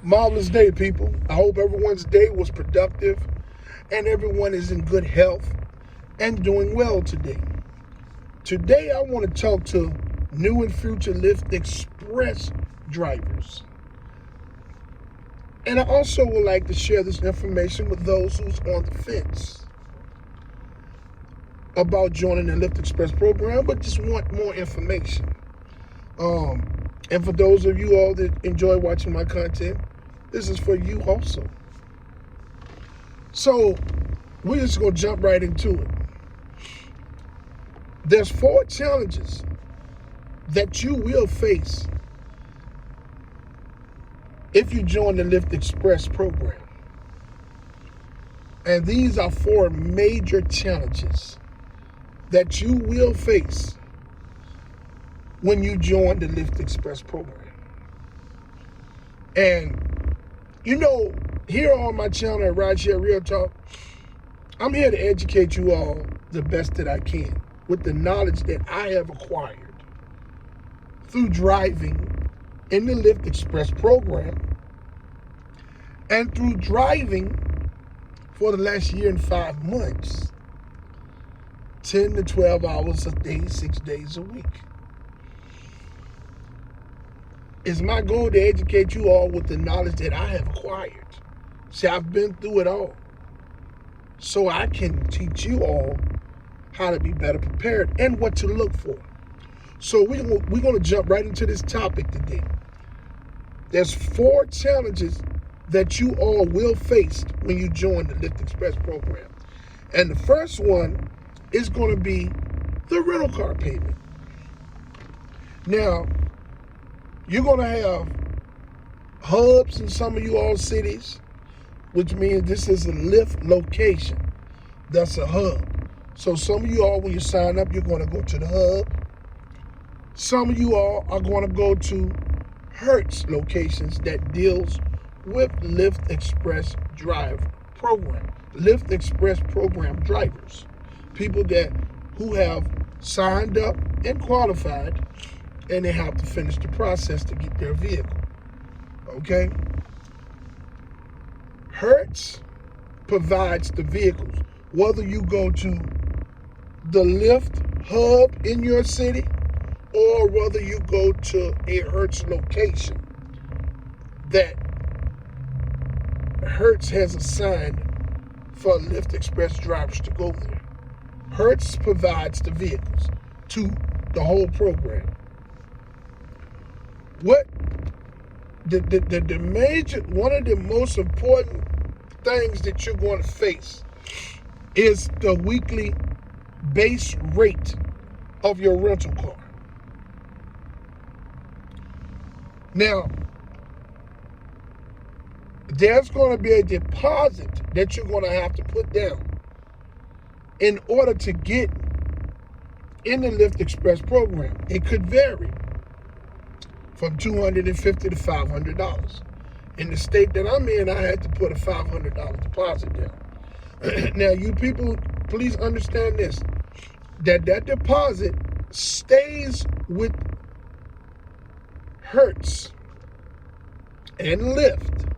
Marvelous day, people. I hope everyone's day was productive and everyone is in good health and doing well today. Today, I want to talk to new and future Lyft Express drivers. And I also would like to share this information with those who's on the fence about joining the Lyft Express program, but just want more information. And for those of you all that enjoy watching my content, this is for you also. So we're just gonna jump right into it. There's 4 challenges that you will face if you join the Lyft Express program. And these are 4 major challenges that you will face when you join the Lyft Express program. And you know, here on my channel at Rideshare RealTalk, I'm here to educate you all the best that I can with the knowledge that I have acquired through driving in the Lyft Express program and through driving for the last year and 5 months, 10 to 12 hours a day, 6 days a week. It's my goal to educate you all with the knowledge that I have acquired. See, I've been through it all. So I can teach you all how to be better prepared and what to look for. So we're going to jump right into this topic today. There's 4 challenges that you all will face when you join the Lyft Express program. And the first one is going to be the rental car payment. Now, you're going to have hubs in some of you all cities, which means this is a Lyft location. That's a hub. So some of you all, when you sign up, you're going to go to the hub. Some of you all are going to go to Hertz locations that deals with Lyft Express Drive program. Lyft Express program drivers. People who have signed up and qualified, and they have to finish the process to get their vehicle. Okay? Hertz provides the vehicles. Whether you go to the Lyft hub in your city or whether you go to a Hertz location that Hertz has assigned for Lyft Express drivers to go there. Hertz provides the vehicles to the whole program. What the major, one of the most important things that you're going to face is the weekly base rate of your rental car. Now, there's going to be a deposit that you're going to have to put down in order to get in the Lyft Express program. It could vary from $250 to $500. In the state that I'm in, I had to put a $500 deposit down. Now, you people, please understand this, that deposit stays with Hertz and Lyft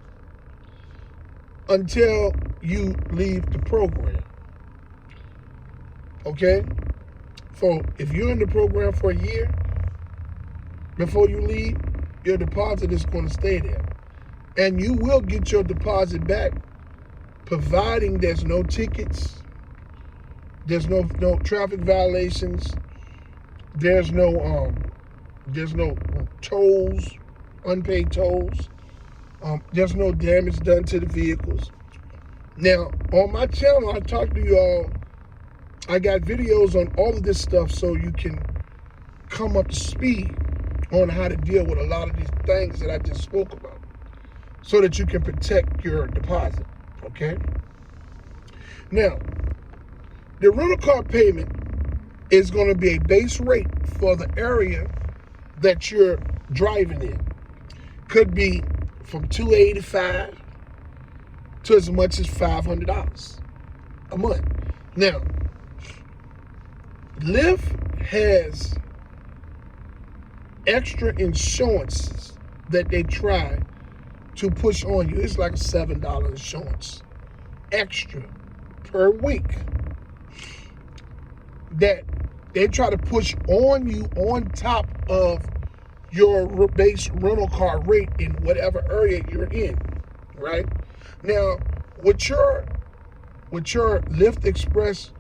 until you leave the program. Okay? So if you're in the program for a year, before you leave, your deposit is going to stay there. And you will get your deposit back, providing there's no tickets, there's no traffic violations, there's no tolls, unpaid tolls, there's no damage done to the vehicles. Now, on my channel, I talk to you all, I got videos on all of this stuff so you can come up to speed on how to deal with a lot of these things that I just spoke about so that you can protect your deposit, okay? Now, the rental car payment is going to be a base rate for the area that you're driving in. Could be from $285 to as much as $500 a month. Now, Lyft has extra insurances that they try to push on you. It's like a $7 insurance extra per week that they try to push on you on top of your base rental car rate in whatever area you're in, right? Now, with your Lyft Express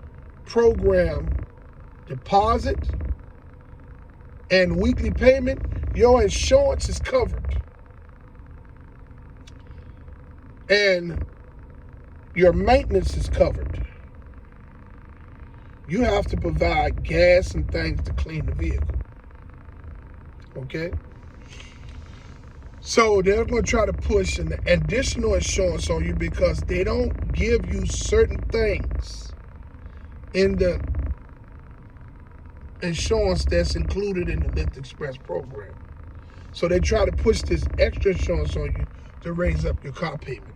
program deposit and weekly payment, your insurance is covered. And your maintenance is covered. You have to provide gas and things to clean the vehicle. Okay? So they're going to try to push an additional insurance on you because they don't give you certain things in the insurance that's included in the Lyft Express program. So they try to push this extra insurance on you to raise up your car payment,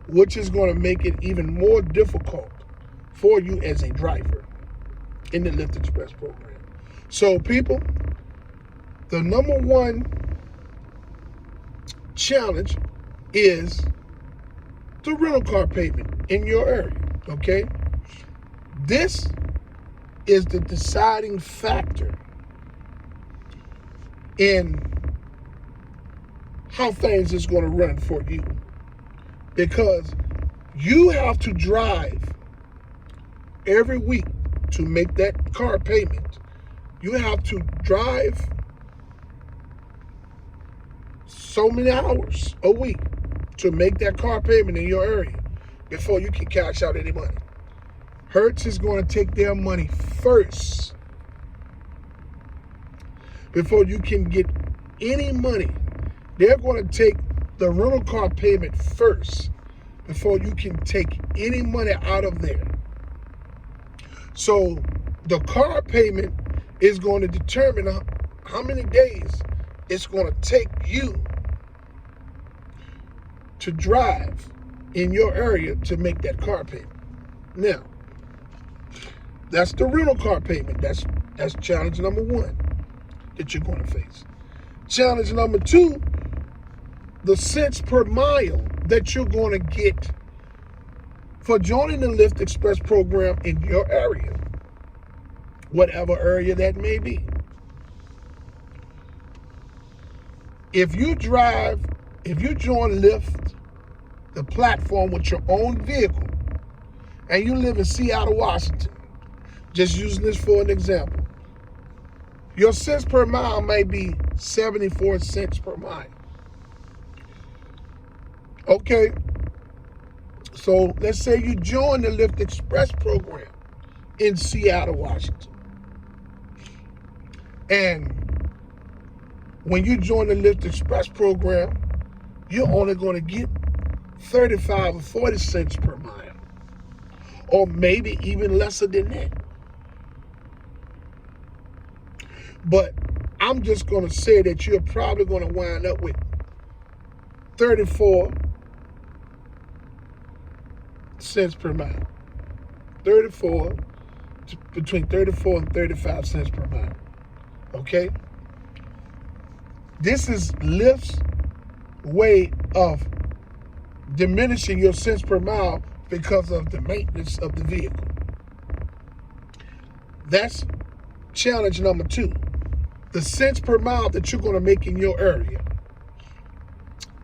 which is going to make it even more difficult for you as a driver in the Lyft Express program. So people, the number one challenge is the rental car payment in your area, okay? This is the deciding factor in how things is going to run for you, because you have to drive every week to make that car payment. You have to drive so many hours a week to make that car payment in your area before you can cash out any money. Hertz is going to take their money first before you can get any money. They're going to take the rental car payment first before you can take any money out of there. So the car payment is going to determine how many days it's going to take you to drive in your area to make that car payment. Now, that's the rental car payment. That's challenge number one that you're going to face. Challenge number two, the cents per mile that you're going to get for joining the Lyft Express program in your area, whatever area that may be. If you join Lyft, the platform, with your own vehicle, and you live in Seattle, Washington, just using this for an example, your cents per mile may be 74 cents per mile. Okay, so let's say you join the Lyft Express program in Seattle, Washington. And when you join the Lyft Express program, you're only going to get 35 or 40 cents per mile, or maybe even lesser than that. But I'm just going to say that you're probably going to wind up with 34 cents per mile. Between 34 and 35 cents per mile. Okay? This is Lyft's way of diminishing your cents per mile because of the maintenance of the vehicle. That's challenge number two. The cents per mile that you're going to make in your area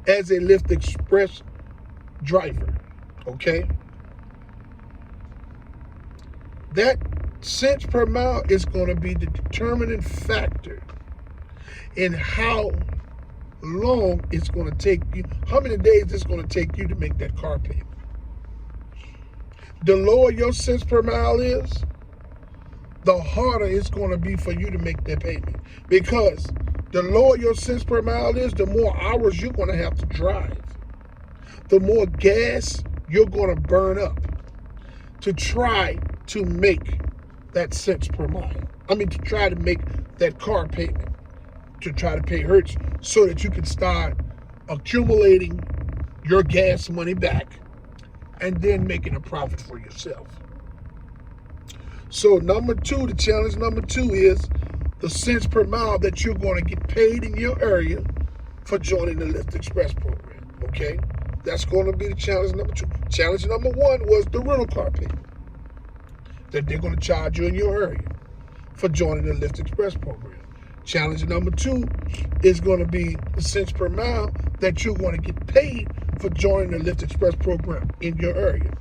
as a Lyft Express driver, okay? That cents per mile is going to be the determining factor in how long it's going to take you, how many days it's going to take you to make that car payment. The lower your cents per mile is, the harder it's going to be for you to make that payment. Because the lower your cents per mile is, the more hours you're going to have to drive. The more gas you're going to burn up to try to make that cents per mile. To try to make that car payment, to try to pay Hertz so that you can start accumulating your gas money back and then making a profit for yourself. So the challenge number two is the cents per mile that you're going to get paid in your area for joining the Lyft Express program, okay? That's going to be the challenge number 2. Challenge number 1 was the rental car payment that they're going to charge you in your area for joining the Lyft Express program. Challenge number 2 is going to be the cents per mile that you're going to get paid for joining the Lyft Express program in your area.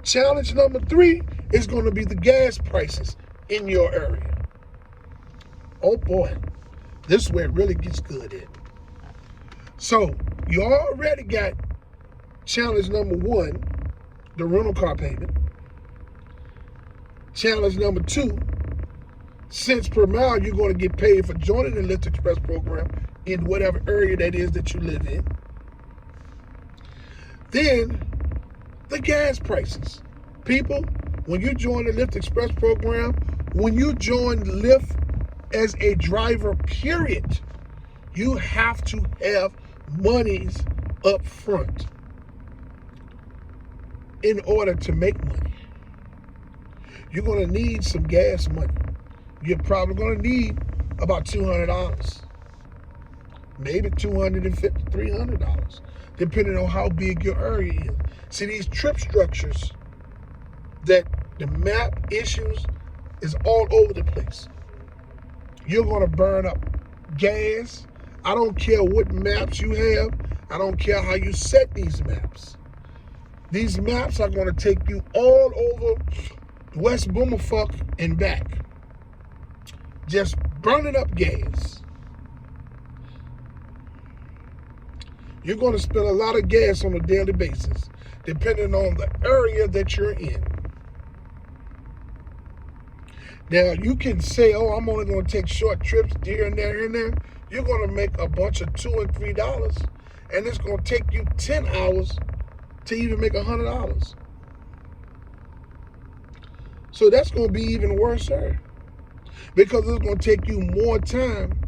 Challenge number 3 is going to be the gas prices in your area. Oh boy, this is where it really gets good at. So you already got challenge number 1, the rental car payment. Challenge number 2, cents per mile you're going to get paid for joining the Lyft Express program in whatever area that is that you live in. Then the gas prices. People, when you join the Lyft Express program, when you join Lyft as a driver, period, you have to have monies up front in order to make money. You're going to need some gas money. You're probably going to need about $200, maybe $250, $300, depending on how big your area is. See, these trip structures that the map issues is all over the place. You're going to burn up gas. I don't care what maps you have. I don't care how you set these maps. These maps are going to take you all over West Boomerfuck and back. Just burning up gas. You're going to spend a lot of gas on a daily basis, depending on the area that you're in. Now, you can say, oh, I'm only going to take short trips here and there and there. You're going to make a bunch of $2 and $3, and it's going to take you 10 hours to even make $100. So that's going to be even worse, sir, because it's going to take you more time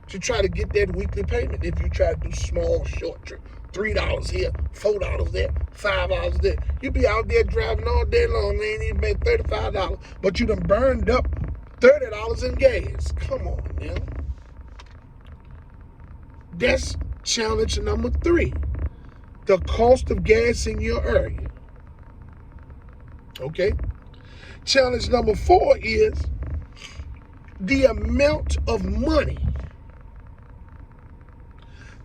to try to get that weekly payment if you try to do small, short trips. $3 here, $4 there, $5 there. You be out there driving all day long, they ain't even made $35, but you done burned up $30 in gas. Come on, man. That's challenge number 3. The cost of gas in your area. Okay? Challenge number 4 is the amount of money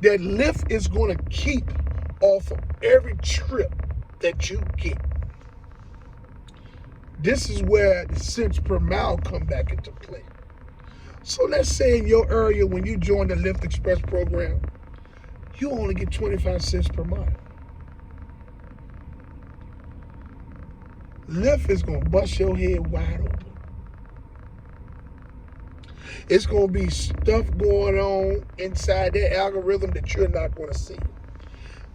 that Lyft is going to keep off of every trip that you get. This is where the cents per mile come back into play. So let's say in your area, when you join the Lyft Express program, you only get 25 cents per mile. Lyft is going to bust your head wide open. It's going to be stuff going on inside their algorithm that you're not going to see.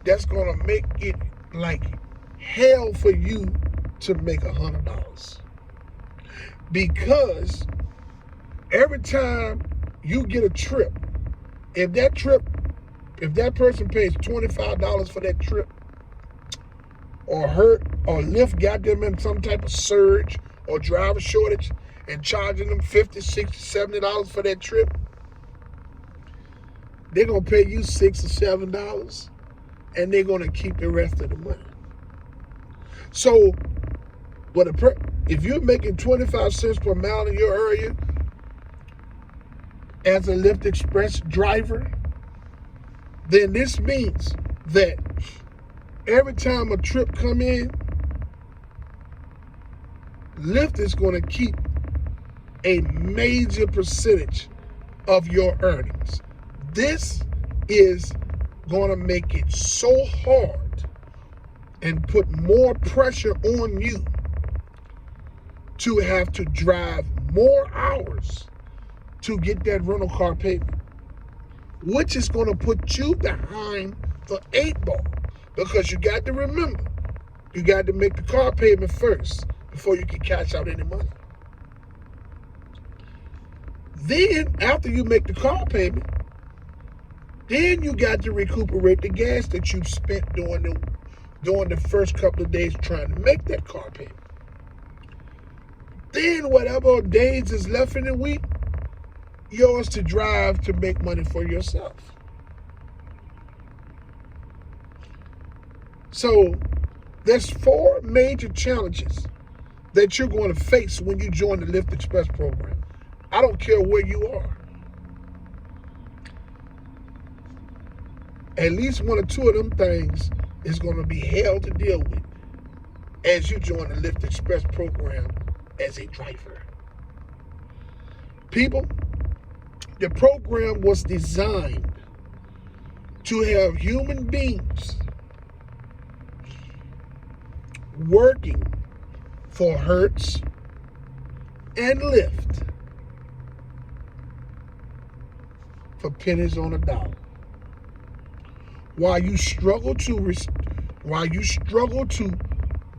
That's going to make it like hell for you to make $100. Because every time you get a trip, if that person pays $25 for that trip, or Lyft got them in some type of surge or driver shortage and charging them $50, $60, $70 for that trip, they're going to pay you $6 or $7, and they're going to keep the rest of the money. So, if you're making 25 cents per mile in your area as a Lyft Express driver, then this means that every time a trip come in, Lyft is going to keep a major percentage of your earnings. This is going to make it so hard and put more pressure on you to have to drive more hours to get that rental car payment, which is going to put you behind the 8 ball, because you got to remember, you got to make the car payment first before you can cash out any money. Then, after you make the car payment, then you got to recuperate the gas that you've spent during the first couple of days trying to make that car payment. Then, whatever days is left in the week, yours to drive to make money for yourself. So there's 4 major challenges that you're going to face when you join the Lyft Express program. I don't care where you are. At least 1 or 2 of them things is going to be hell to deal with as you join the Lyft Express program as a driver. People, the program was designed to have human beings working for Hertz and Lyft for pennies on a dollar. While you struggle to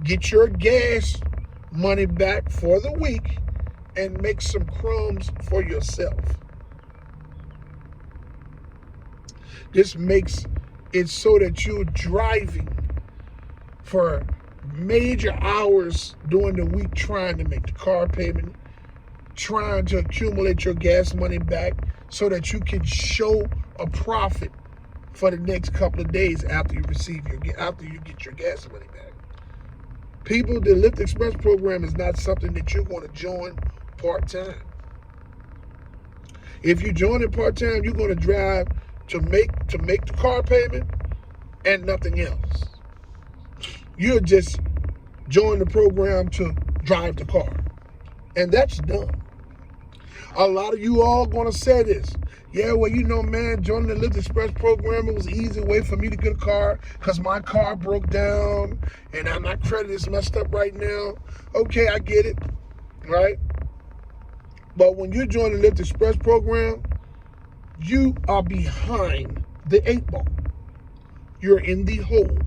get your gas money back for the week and make some crumbs for yourself. This makes it so that you're driving for major hours during the week trying to make the car payment, trying to accumulate your gas money back so that you can show a profit for the next couple of days after you get your gas money back. People, the Lyft Express program is not something that you're going to join part-time. If you join it part-time, you're going to drive to make the car payment and nothing else. You'll just join the program to drive the car. And that's dumb. A lot of you all going to say this. Yeah, well, you know, man, joining the Lyft Express program, it was an easy way for me to get a car because my car broke down and my credit is messed up right now. Okay, I get it, right? But when you join the Lyft Express program, you are behind the 8 ball. You're in the hole,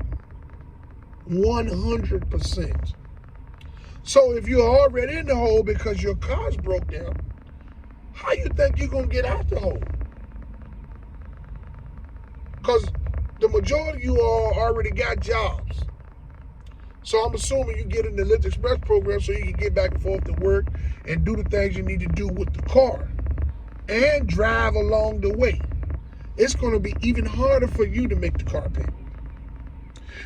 100%. So if you're already in the hole because your car's broke down, how you think you're going to get out the hole? Because the majority of you all already got jobs. So I'm assuming you get in the Lyft Express program so you can get back and forth to work and do the things you need to do with the car and drive along the way. It's going to be even harder for you to make the car payment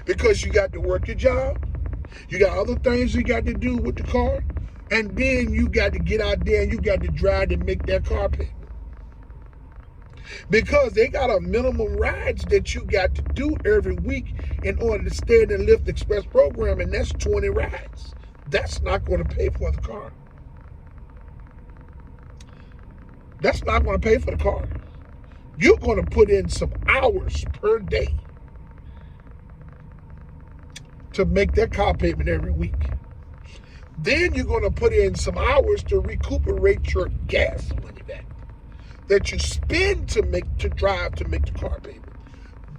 because you got to work your job. You got other things you got to do with the car. And then you got to get out there and you got to drive to make that car payment. Because they got a minimum rides that you got to do every week in order to stay in the Lyft Express program, and that's 20 rides. That's not going to pay for the car. That's not going to pay for the car. You're going to put in some hours per day to make that car payment every week. Then you're going to put in some hours to recuperate your gas money back that you spend to drive to make the car payment.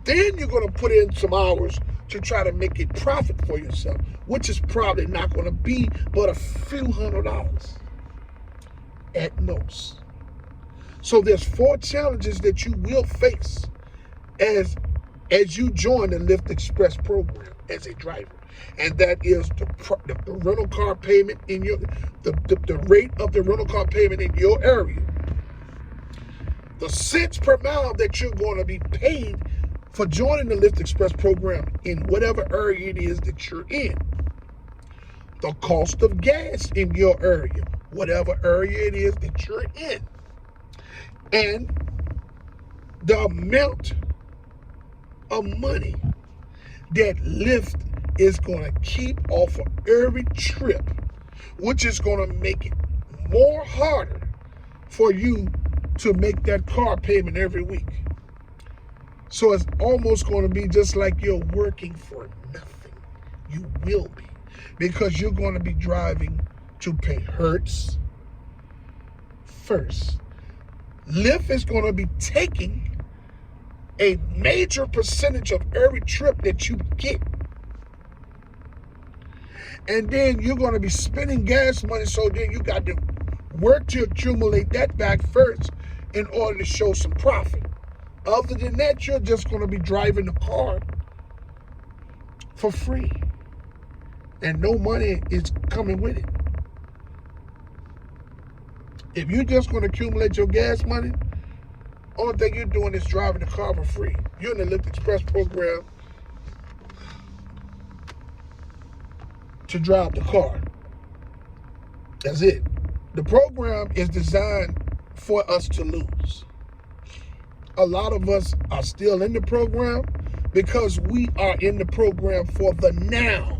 Then you're going to put in some hours to try to make a profit for yourself, which is probably not going to be but a few $100s at most. So there's 4 challenges that you will face as you join the Lyft Express program as a driver. And that is the rental car payment in the rate of the rental car payment in your area. The cents per mile that you're going to be paid for joining the Lyft Express program in whatever area it is that you're in. The cost of gas in your area, whatever area it is that you're in. And the amount of money that Lyft is going to keep off of every trip, which is going to make it more harder for you to make that car payment every week. So it's almost going to be just like you're working for nothing. You will be, because you're going to be driving to pay Hertz first. Lyft is going to be taking a major percentage of every trip that you get. And then you're going to be spending gas money, so then you got to work to accumulate that back first in order to show some profit. Other than that, you're just going to be driving the car for free. And no money is coming with it. If you're just going to accumulate your gas money, only thing you're doing is driving the car for free. You're in the Lyft Express program. to drive the car. That's it. The program is designed for us to lose. A lot of us are still in the program because we are in the program for the now.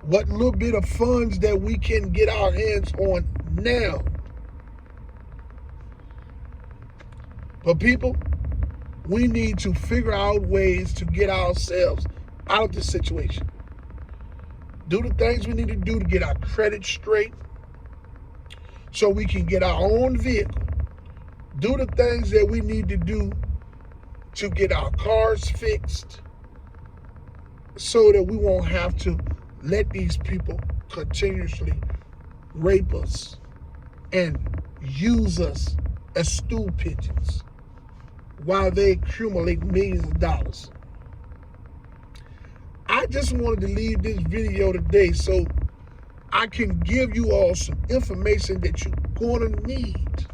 What little bit of funds that we can get our hands on now. But people, we need to figure out ways to get ourselves out of this situation. Do the things we need to do to get our credit straight so we can get our own vehicle. Do the things that we need to do to get our cars fixed so that we won't have to let these people continuously rape us and use us as stool pigeons while they accumulate millions of dollars. I just wanted to leave this video today so I can give you all some information that you're going to need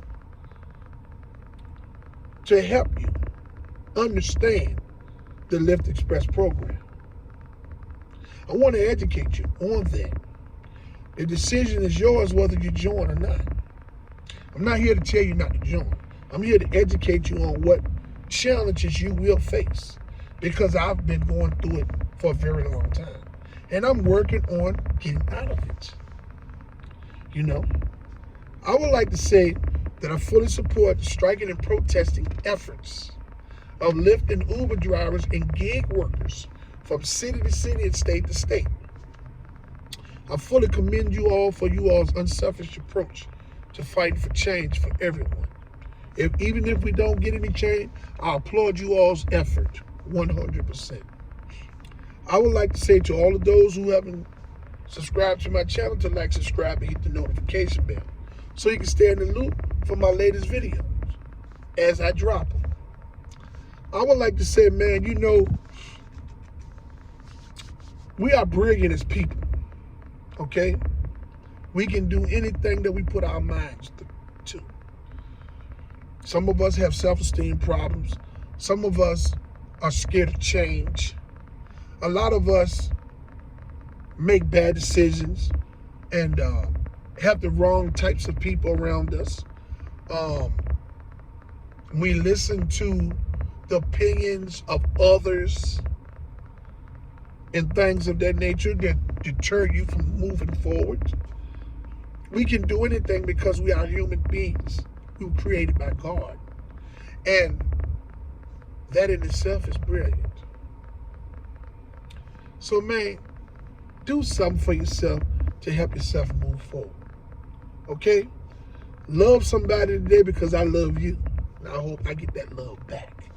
to help you understand the Lyft Express program. I want to educate you on that. The decision is yours whether you join or not. I'm not here to tell you not to join. I'm here to educate you on what challenges you will face because I've been going through it for a very long time. And I'm working on getting out of it. You know, I would like to say that I fully support the striking and protesting efforts of Lyft and Uber drivers and gig workers from city to city and state to state. I fully commend you all for you all's unselfish approach to fighting for change for everyone. Even if we don't get any change, I applaud you all's effort 100%. I would like to say to all of those who haven't subscribed to my channel to like, subscribe, and hit the notification bell so you can stay in the loop for my latest videos as I drop them. I would like to say, man, you know, we are brilliant as people, okay? We can do anything that we put our minds to. Some of us have self-esteem problems. Some of us are scared of change. A lot of us make bad decisions and have the wrong types of people around us. We listen to the opinions of others and things of that nature that deter you from moving forward. We can do anything because we are human beings who were created by God. And that in itself is brilliant. So man, do something for yourself to help yourself move forward. Okay? Love somebody today because I love you. And I hope I get that love back.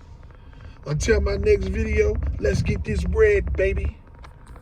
Until my next video, let's get this bread, baby.